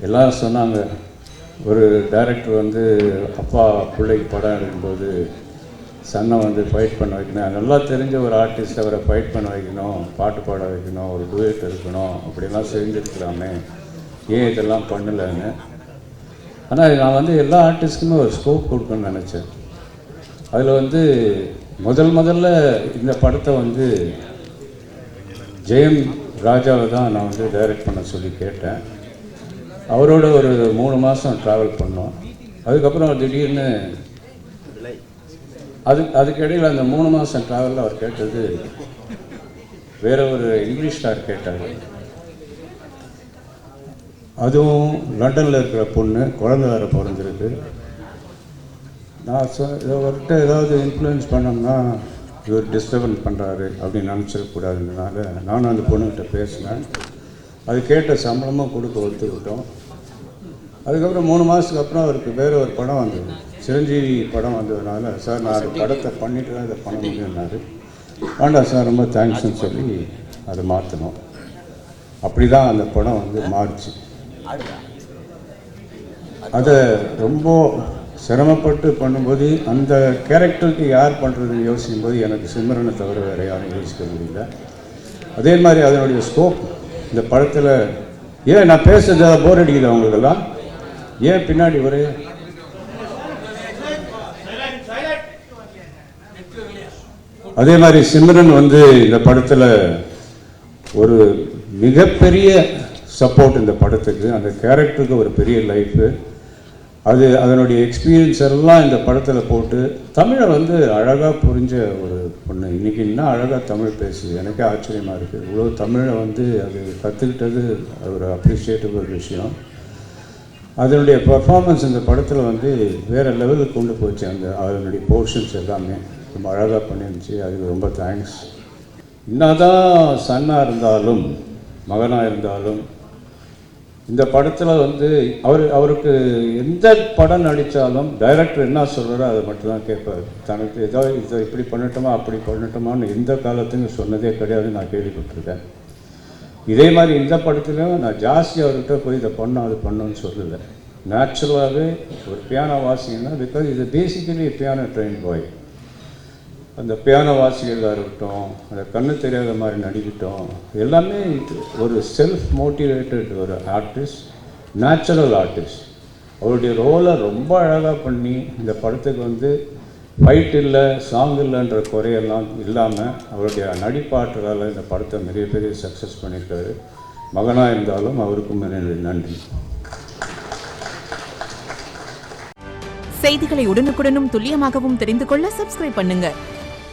எல்லோரும் சொன்னாங்க, ஒரு டைரக்டர் வந்து அப்பா பிள்ளைக்கு படம் எடுக்கும்போது சன்னை வந்து ஃபைட் பண்ண வைக்கணும், நல்லா தெரிஞ்ச ஒரு ஆர்டிஸ்ட் அவரை ஃபைட் பண்ண வைக்கணும், பாட்டு பாட வைக்கணும், ஒரு டூயட் இருக்கணும், அப்படிலாம் செஞ்சுருக்கலாமே, ஏன் இதெல்லாம் பண்ணலைன்னு. ஆனால் நான் வந்து எல்லா ஆர்டிஸ்ட்டுக்குமே ஒரு ஸ்கோப் கொடுக்கணும்னு நினச்சேன். அதில் வந்து முதல்ல இந்த படத்தை வந்து ஜெயம் ராஜாவை தான் நான் வந்து டைரக்ட் பண்ண சொல்லி கேட்டேன். அவரோட ஒரு 3 மாதம் ட்ராவல் பண்ணோம். அதுக்கப்புறம் திடீர்னு அதுக்கிடையில் அந்த 3 மாதம் ட்ராவலில் அவர் கேட்டது வேற ஒரு இங்கிலீஷ் ஸ்டார் கேட்டார். அதுவும் லண்டனில் இருக்கிற பொண்ணு, குழந்தை வேறு பிறந்திருக்கு. நான் இவர்கிட்ட ஏதாவது இன்ஃப்ளூயன்ஸ் பண்ணோம்னா இவர் டிஸ்டர்பன்ஸ் பண்ணுறாரு அப்படின்னு நினச்சிடக்கூடாதுனால நானும் அந்த பொண்ணுக்கிட்ட பேசினேன். அது கேட்ட சம்பளமும் கொடுக்க ஒத்துக்கிட்டோம். அதுக்கப்புறம் 3 மாதத்துக்கு அப்புறம் அவருக்கு வேறு ஒரு படம் வந்தது, சிரஞ்சீவி படம் வந்ததுனால, சார் நான் அந்த படத்தை பண்ணிட்டு தான் இதை பண்ண முடியும்னாரு. வேண்டாம் சார், ரொம்ப தேங்க்ஸ்ன்னு சொல்லி அதை மாற்றினோம். அப்படி தான் அந்த படம் வந்து மாறிச்சு. அதை ரொம்ப சிரமப்பட்டு பண்ணும்போது அந்த கேரக்டருக்கு யார் பண்ணுறதுன்னு யோசிக்கும்போது எனக்கு சிம்ரனை தவிர வேறு யாரும் யோசிக்க முடியல. அதே மாதிரி அதனுடைய ஸ்கோப் இந்த படத்தில், ஏன் நான் பேசுறது போர் அடிக்குது அவங்களுக்கெல்லாம், ஏன் பின்னாடி ஒரே அதே மாதிரி சிம்ரன் வந்து இந்த படத்தில் ஒரு மிகப்பெரிய சப்போர்ட் இந்த படத்துக்கு, அந்த கேரக்டருக்கு ஒரு பெரிய லைஃபு. அதனுடைய எக்ஸ்பீரியன்ஸ் எல்லாம் இந்த படத்தில் போட்டு தமிழை வந்து அழகாக புரிஞ்ச ஒரு பொண்ணு. இன்றைக்கி இன்னும் அழகாக தமிழ் பேசுது. எனக்கே ஆச்சரியமாக இருக்குது. இவ்வளோ தமிழை வந்து அது கற்றுக்கிட்டது ஒரு அப்ரிஷியேட்டபிள் விஷயம். அதனுடைய பர்ஃபார்மன்ஸ் இந்த படத்தில் வந்து வேறு லெவலுக்கு கொண்டு போச்சு. அதனுடைய போர்ஷன்ஸ் எல்லாமே ரொம்ப அழகாக பண்ணிருந்துச்சு. அதுக்கு ரொம்ப தேங்க்ஸ். என்னதான் சன்னாக இருந்தாலும் மகனாக இருந்தாலும் இந்த படத்தில் வந்து அவருக்கு எந்த படம் நடித்தாலும் டைரக்டர் என்ன சொல்கிறாரோ அதை மட்டும்தான் கேட்பார். தனக்கு ஏதாவது இதை இப்படி பண்ணட்டுமா அப்படி பண்ணட்டுமான்னு எந்த காலத்துக்கும் சொன்னதே கிடையாது, நான் கேள்விப்பட்டிருக்கேன். இதே மாதிரி இந்த படத்துலையும் நான் ஜாஸ்தி அவர்கிட்ட போய் இதை பண்ணோம் அது பண்ணோன்னு சொல்லலை. நேச்சுரலாகவே ஒரு பியானோ வாசிங்கன்னா, பிகாஸ் இது பேசிக்கலி பியானோ ட்ரெயின் பாய். அந்த பியானோ வாசிக்கிறதா இருக்கட்டும், அந்த கண்ணு தெரியாத மாதிரி நடிக்கட்டும், எல்லாமே ஒரு செல்ஃப் மோட்டிவேட்டட் ஒரு ஆர்டிஸ்ட், நேச்சுரல் ஆர்டிஸ்ட். அவருடைய ரோலை ரொம்ப அழகாக பண்ணி இந்த படத்துக்கு வந்து ஃபைட் இல்லை, சாங் இல்லைன்ற குறையெல்லாம் இல்லாமல் அவருடைய நடிப்பாற்றலால் இந்த படத்தை மிகப்பெரிய சக்ஸஸ் பண்ணியிருக்காரு. மகனாக இருந்தாலும் அவருக்கும் நன்றி. செய்திகளை உடனுக்குடனும் துல்லியமாகவும் தெரிந்து கொள்ள சப்ஸ்கிரைப் பண்ணுங்க.